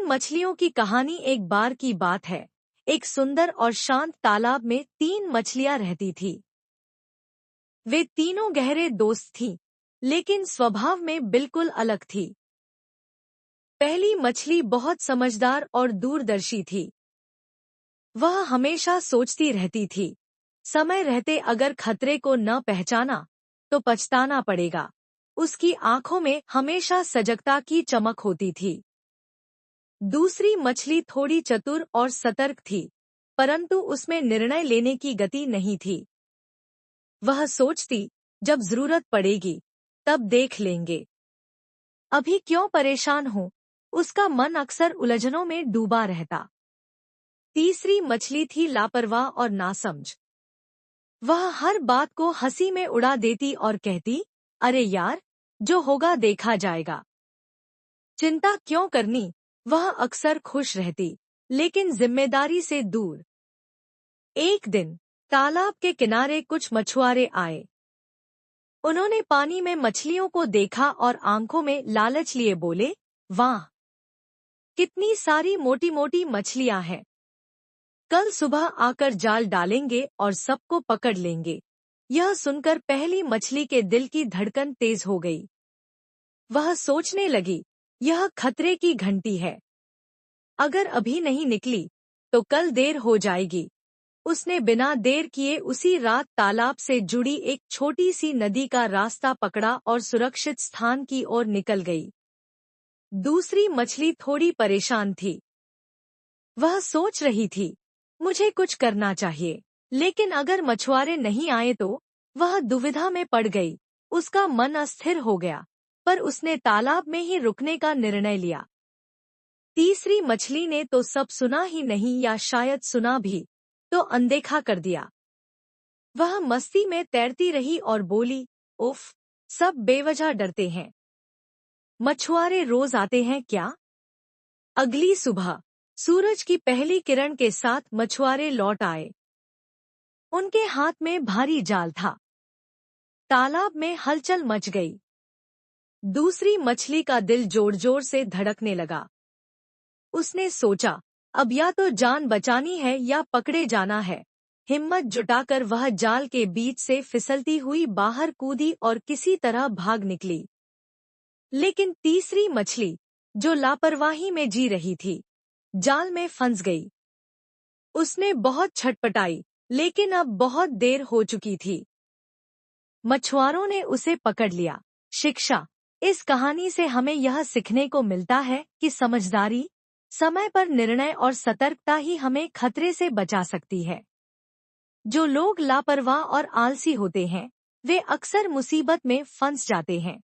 तीन मछलियों की कहानी। एक बार की बात है, एक सुंदर और शांत तालाब में तीन मछलियां रहती थी। वे तीनों गहरे दोस्त थीं, लेकिन स्वभाव में बिल्कुल अलग थी। पहली मछली बहुत समझदार और दूरदर्शी थी। वह हमेशा सोचती रहती थी, समय रहते अगर खतरे को न पहचाना तो पछताना पड़ेगा। उसकी आंखों में हमेशा सजगता की चमक होती थी। दूसरी मछली थोड़ी चतुर और सतर्क थी, परंतु उसमें निर्णय लेने की गति नहीं थी। वह सोचती, जब जरूरत पड़ेगी तब देख लेंगे, अभी क्यों परेशान हो। उसका मन अक्सर उलझनों में डूबा रहता। तीसरी मछली थी लापरवाह और नासमझ। वह हर बात को हंसी में उड़ा देती और कहती, अरे यार, जो होगा देखा जाएगा, चिंता क्यों करनी। वह अक्सर खुश रहती, लेकिन जिम्मेदारी से दूर। एक दिन तालाब के किनारे कुछ मछुआरे आए। उन्होंने पानी में मछलियों को देखा और आंखों में लालच लिए बोले, वाह, कितनी सारी मोटी मोटी मछलियां हैं। कल सुबह आकर जाल डालेंगे और सबको पकड़ लेंगे। यह सुनकर पहली मछली के दिल की धड़कन तेज हो गई। वह सोचने लगी, यह खतरे की घंटी है। अगर अभी नहीं निकली तो कल देर हो जाएगी। उसने बिना देर किए उसी रात तालाब से जुड़ी एक छोटी सी नदी का रास्ता पकड़ा और सुरक्षित स्थान की ओर निकल गई। दूसरी मछली थोड़ी परेशान थी। वह सोच रही थी, मुझे कुछ करना चाहिए, लेकिन अगर मछुआरे नहीं आए तो। वह दुविधा में पड़ गई। उसका मन अस्थिर हो गया, पर उसने तालाब में ही रुकने का निर्णय लिया। तीसरी मछली ने तो सब सुना ही नहीं, या शायद सुना भी तो अनदेखा कर दिया। वह मस्ती में तैरती रही और बोली, उफ, सब बेवजह डरते हैं। मछुआरे रोज आते हैं क्या। अगली सुबह सूरज की पहली किरण के साथ मछुआरे लौट आए। उनके हाथ में भारी जाल था। तालाब में हलचल मच गई। दूसरी मछली का दिल जोर जोर से धड़कने लगा। उसने सोचा, अब या तो जान बचानी है या पकड़े जाना है। हिम्मत जुटाकर वह जाल के बीच से फिसलती हुई बाहर कूदी और किसी तरह भाग निकली। लेकिन तीसरी मछली, जो लापरवाही में जी रही थी, जाल में फंस गई। उसने बहुत छटपटाई, लेकिन अब बहुत देर हो चुकी थी। मछुआरों ने उसे पकड़ लिया। शिक्षा, इस कहानी से हमें यह सीखने को मिलता है कि समझदारी, समय पर निर्णय और सतर्कता ही हमें खतरे से बचा सकती है। जो लोग लापरवाह और आलसी होते हैं, वे अक्सर मुसीबत में फंस जाते हैं।